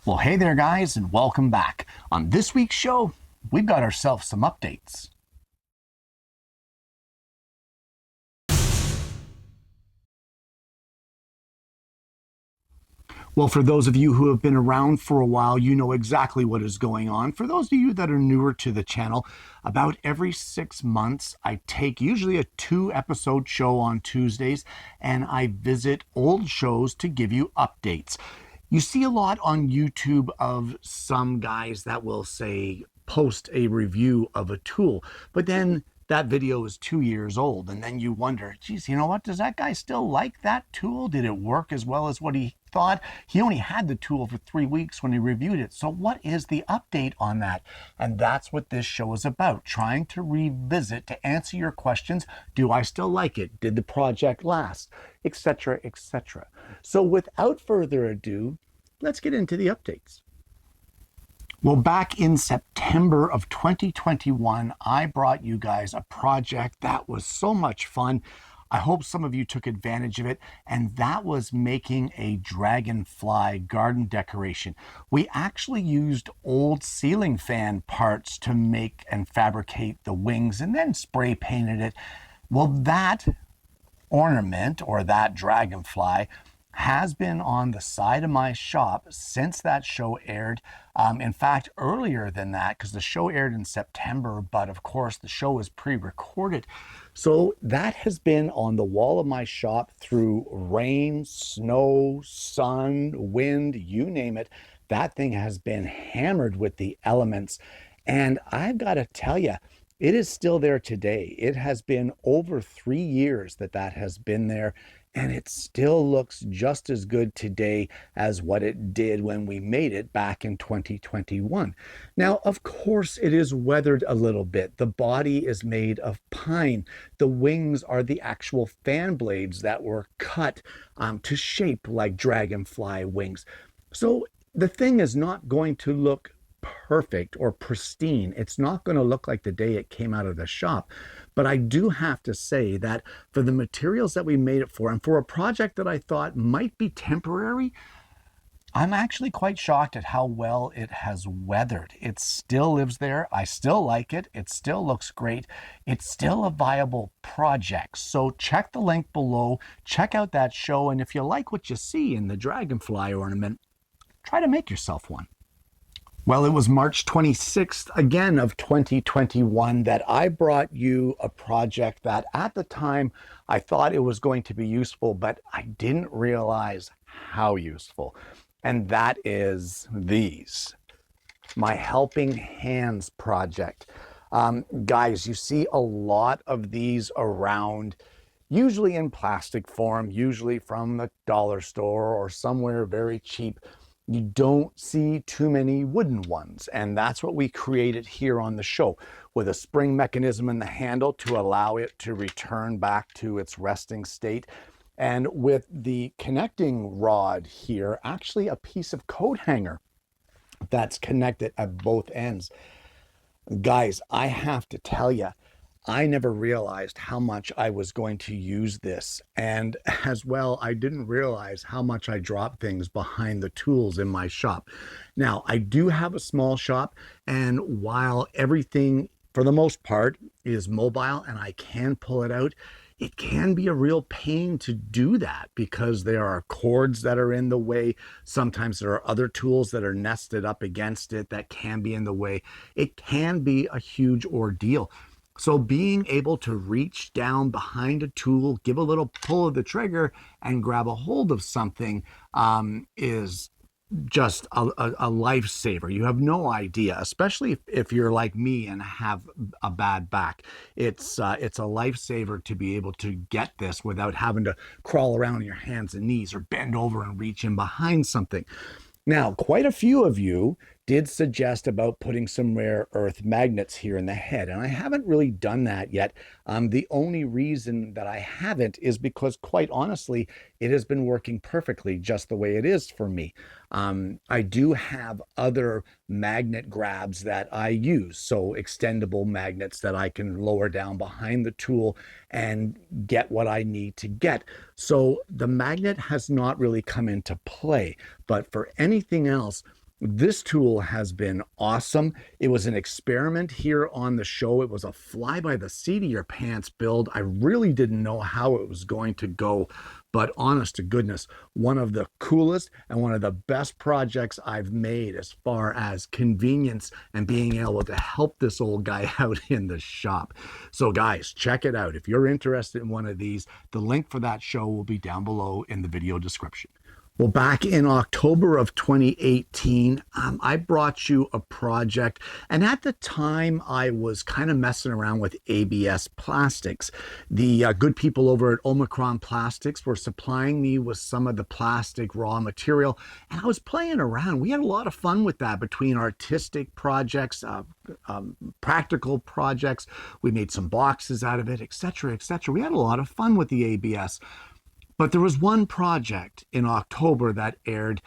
Well, hey there, guys, and welcome back. On this week's show, we've got ourselves some updates. Well, for those of you who have been around for a while, you know exactly what is going on. For those of you that are newer to the channel, about every 6 months, I take usually a 2-episode show on Tuesdays, and I visit old shows to give you updates. You see a lot on YouTube of some guys that will say, post a review of a tool, but then that video is 2 years old, and then you wonder, geez, you know what, does that guy still like that tool? Did it work as well as what he thought? He only had the tool for 3 weeks when he reviewed it. So what is the update on that? And that's what this show is about, trying to revisit to answer your questions. Do I still like it? Did the project last? Etc., etc. So without further ado, let's get into the updates. Well, back in September of 2021, I brought you guys a project that was so much fun. I hope some of you took advantage of it, and that was making a dragonfly garden decoration. We actually used old ceiling fan parts to make and fabricate the wings and then spray painted it. Well, that ornament, or that dragonfly, has been on the side of my shop since that show aired. In fact, earlier than that, because the show aired in September, but of course the show was pre-recorded. So that has been on the wall of my shop through rain, snow, sun, wind, you name it. That thing has been hammered with the elements. And I've got to tell you, it is still there today. It has been over 3 years that has been there, and it still looks just as good today as what it did when we made it back in 2021. Now, of course, it is weathered a little bit. The body is made of pine. The wings are the actual fan blades that were cut to shape like dragonfly wings. So the thing is not going to look perfect or pristine. It's not going to look like the day it came out of the shop. But I do have to say that for the materials that we made it for, and for a project that I thought might be temporary, I'm actually quite shocked at how well it has weathered. It still lives there. I still like it. It still looks great. It's still a viable project. So check the link below. Check out that show. And if you like what you see in the dragonfly ornament, try to make yourself one. Well, it was March 26th, again, of 2021 that I brought you a project that at the time I thought it was going to be useful, but I didn't realize how useful. And that is these, my Helping Hands project. Guys, you see a lot of these around, usually in plastic form, usually from the dollar store or somewhere very cheap. You don't see too many wooden ones, and that's what we created here on the show, with a spring mechanism in the handle to allow it to return back to its resting state, and with the connecting rod here, actually a piece of coat hanger that's connected at both ends. Guys, I have to tell you, I never realized how much I was going to use this. And as well, I didn't realize how much I drop things behind the tools in my shop. Now, I do have a small shop, and while everything, for the most part, is mobile and I can pull it out, it can be a real pain to do that because there are cords that are in the way. Sometimes there are other tools that are nested up against it that can be in the way. It can be a huge ordeal. So being able to reach down behind a tool, give a little pull of the trigger, and grab a hold of something is just a lifesaver. You have no idea, especially if you're like me and have a bad back. It's a lifesaver to be able to get this without having to crawl around on your hands and knees or bend over and reach in behind something. Now, quite a few of you did suggest about putting some rare earth magnets here in the head, and I haven't really done that yet. The only reason that I haven't is because, quite honestly, it has been working perfectly just the way it is for me. I do have other magnet grabs that I use, so extendable magnets that I can lower down behind the tool and get what I need to get. So the magnet has not really come into play, but for anything else, This tool has been awesome. It was an experiment here on the show. It was a fly by the seat of your pants build. I really didn't know how it was going to go, but honest to goodness, one of the coolest and one of the best projects I've made as far as convenience and being able to help this old guy out in the shop. So guys, check it out. If you're interested in one of these, the link for that show will be down below in the video description. Well, back in October of 2018, I brought you a project. And at the time, I was kind of messing around with ABS plastics. The good people over at Omicron Plastics were supplying me with some of the plastic raw material. And I was playing around. We had a lot of fun with that between artistic projects, practical projects. We made some boxes out of it, etc., etc. We had a lot of fun with the ABS. But there was one project in October that aired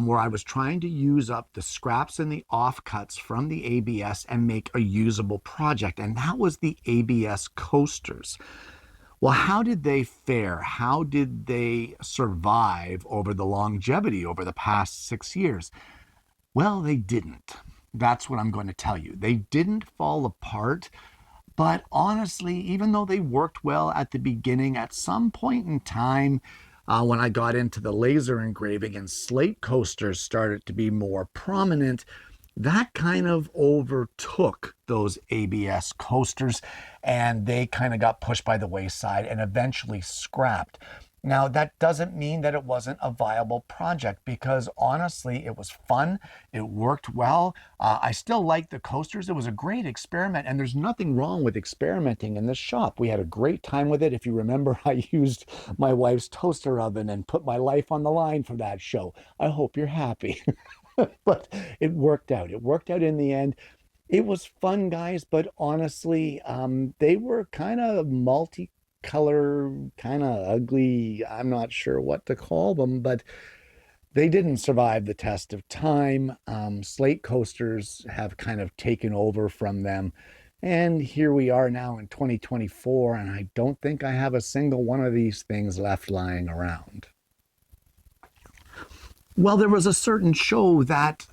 where I was trying to use up the scraps and the offcuts from the ABS and make a usable project, and that was the ABS coasters. Well, how did they fare? How did they survive over the longevity over the past 6 years? Well, they didn't. That's what I'm going to tell you. They didn't fall apart. But honestly, even though they worked well at the beginning, at some point in time, when I got into the laser engraving and slate coasters started to be more prominent, that kind of overtook those ABS coasters and they kind of got pushed by the wayside and eventually scrapped. Now, that doesn't mean that it wasn't a viable project because honestly, it was fun. It worked well. I still like the coasters. It was a great experiment, and there's nothing wrong with experimenting in this shop. We had a great time with it. If you remember, I used my wife's toaster oven and put my life on the line for that show. I hope you're happy. But it worked out. It worked out in the end. It was fun, guys, but honestly, they were kind of multi-color, kind of ugly. I'm not sure what to call them, but they didn't survive the test of time. Slate coasters have kind of taken over from them. And here we are now in 2024, and I don't think I have a single one of these things left lying around. Well, there was a certain show that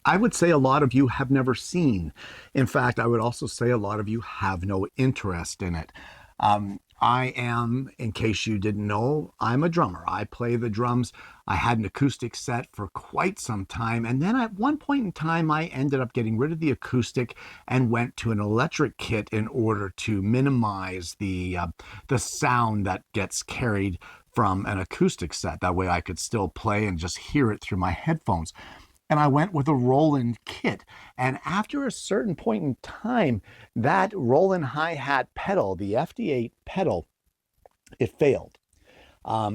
I would say a lot of you have never seen. In fact, I would also say a lot of you have no interest in it. I am, in case you didn't know, I'm a drummer. I play the drums. I had an acoustic set for quite some time. And then at one point in time, I ended up getting rid of the acoustic and went to an electric kit in order to minimize the sound that gets carried from an acoustic set. That way I could still play and just hear it through my headphones. And I went with a Roland kit. And after a certain point in time, that Roland hi-hat pedal, the FD8 pedal, it failed.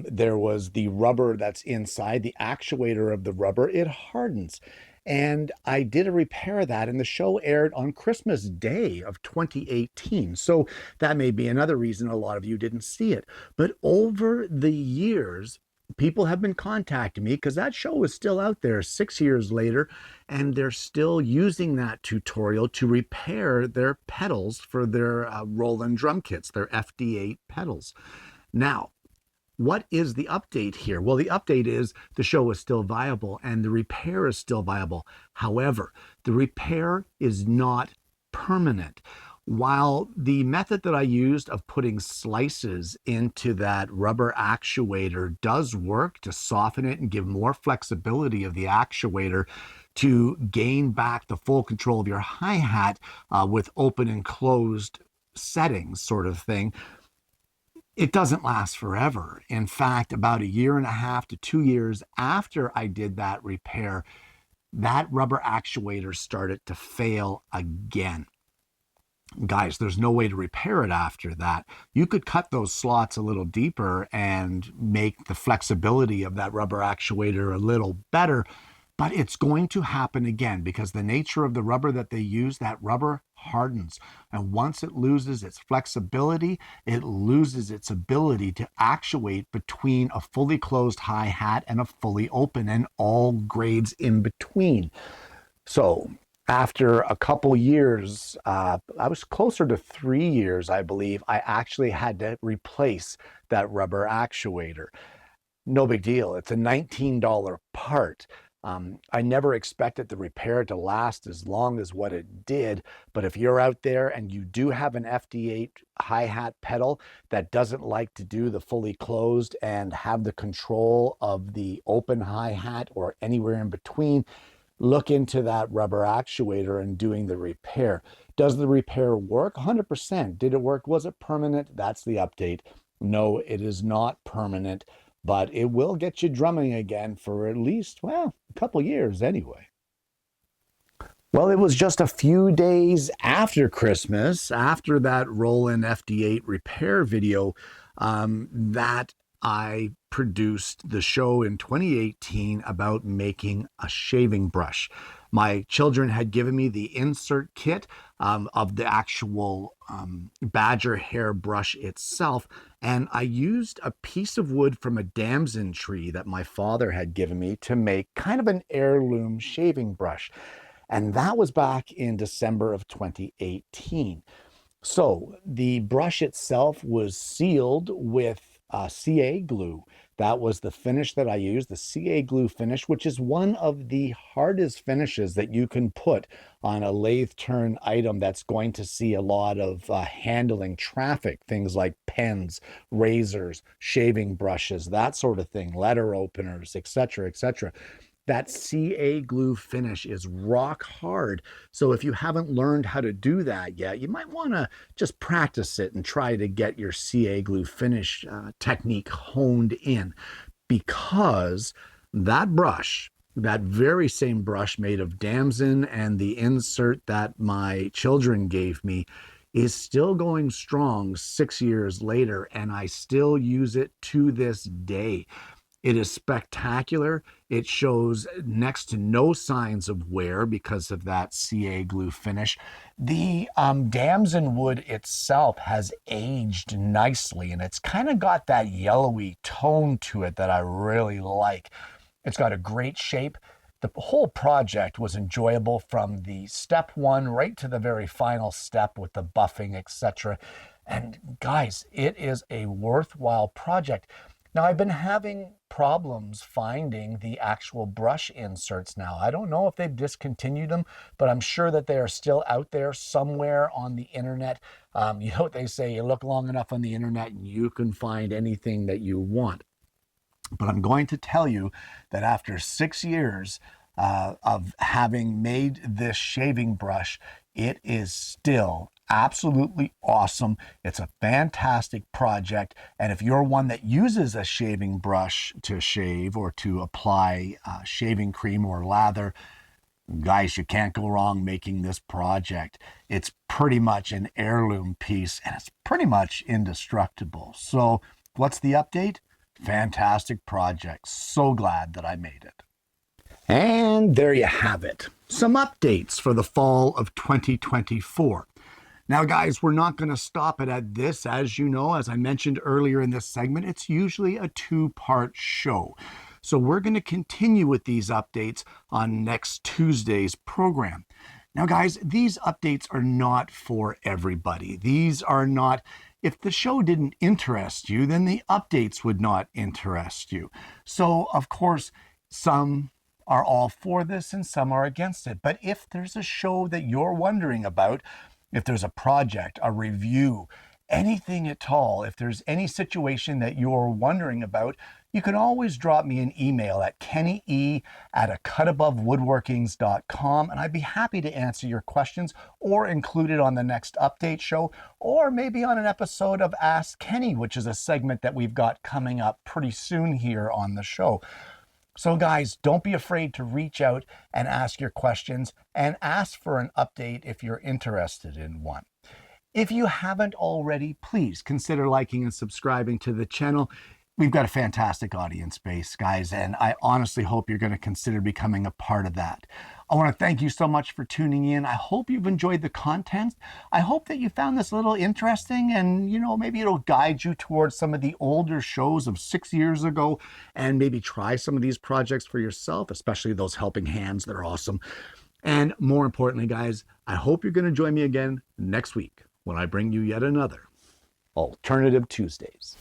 There was the rubber that's inside, the actuator of the rubber, it hardens. And I did a repair of that, and the show aired on Christmas Day of 2018. So that may be another reason a lot of you didn't see it. But over the years, people have been contacting me because that show is still out there 6 years later, and they're still using that tutorial to repair their pedals for their Roland drum kits, their FD8 pedals. Now, what is the update here? Well, the update is the show is still viable and the repair is still viable. However, the repair is not permanent. While the method that I used of putting slices into that rubber actuator does work to soften it and give more flexibility of the actuator to gain back the full control of your hi-hat with open and closed settings sort of thing, it doesn't last forever. In fact, about 1.5 to 2 years after I did that repair, that rubber actuator started to fail again. Guys, there's no way to repair it after that. You could cut those slots a little deeper and make the flexibility of that rubber actuator a little better, but it's going to happen again because the nature of the rubber that they use, that rubber hardens. And once it loses its flexibility, it loses its ability to actuate between a fully closed hi-hat and a fully open and all grades in between. So after a couple years, I was closer to 3 years, I believe, I actually had to replace that rubber actuator. No big deal. It's a $19 part. I never expected the repair to last as long as what it did, but if you're out there and you do have an FD8 hi-hat pedal that doesn't like to do the fully closed and have the control of the open hi-hat or anywhere in between, look into that rubber actuator and doing the repair. Does the repair work? 100%. Did it work? Was it permanent? That's the update. No, it is not permanent, but it will get you drumming again for at least, well, a couple years anyway. Well, it was just a few days after Christmas, after that Roland FD8 repair video, that I produced the show in 2018 about making a shaving brush. My children had given me the insert kit of the actual badger hair brush itself, and I used a piece of wood from a damson tree that my father had given me to make kind of an heirloom shaving brush. And that was back in December of 2018. So the brush itself was sealed with CA glue. That was the finish that I used, the CA glue finish, which is one of the hardest finishes that you can put on a lathe turn item that's going to see a lot of handling traffic, things like pens, razors, shaving brushes, that sort of thing, letter openers, etc., etc. That CA glue finish is rock hard. So if you haven't learned how to do that yet, you might want to just practice it and try to get your CA glue finish technique honed in, because that brush, that very same brush made of damson and the insert that my children gave me, is still going strong 6 years later, and I still use it to this day. It is spectacular. It shows next to no signs of wear because of that CA glue finish. The damson wood itself has aged nicely, and it's kind of got that yellowy tone to it that I really like. It's got a great shape. The whole project was enjoyable from the step one right to the very final step with the buffing, etc. And guys, it is a worthwhile project. Now, I've been having problems finding the actual brush inserts now. I don't know if they've discontinued them, but I'm sure that they are still out there somewhere on the internet. You know what they say, you look long enough on the internet and you can find anything that you want. But I'm going to tell you that after 6 years of having made this shaving brush, it is still absolutely awesome. It's a fantastic project. And if you're one that uses a shaving brush to shave or to apply shaving cream or lather, guys, you can't go wrong making this project. It's pretty much an heirloom piece and it's pretty much indestructible. So what's the update? Fantastic project. So glad that I made it. And there you have it. Some updates for the fall of 2024. Now, guys, we're not going to stop it at this. As you know, as I mentioned earlier in this segment, it's usually a two-part show. So we're going to continue with these updates on next Tuesday's program. Now, guys, these updates are not for everybody. These are not, if the show didn't interest you, then the updates would not interest you. So, of course, some are all for this and some are against it. But if there's a show that you're wondering about, if there's a project, a review, anything at all, if there's any situation that you're wondering about, you can always drop me an email at kennye@acutabovewoodworkings.com, and I'd be happy to answer your questions or include it on the next update show, or maybe on an episode of Ask Kenny, which is a segment that we've got coming up pretty soon here on the show. So guys, don't be afraid to reach out and ask your questions and ask for an update if you're interested in one. If you haven't already, please consider liking and subscribing to the channel. We've got a fantastic audience base, guys, and I honestly hope you're going to consider becoming a part of that. I want to thank you so much for tuning in. I hope you've enjoyed the content. I hope that you found this a little interesting and, you know, maybe it'll guide you towards some of the older shows of 6 years ago and maybe try some of these projects for yourself, especially those helping hands. They're awesome. And more importantly, guys, I hope you're going to join me again next week when I bring you yet another Alternative Tuesdays.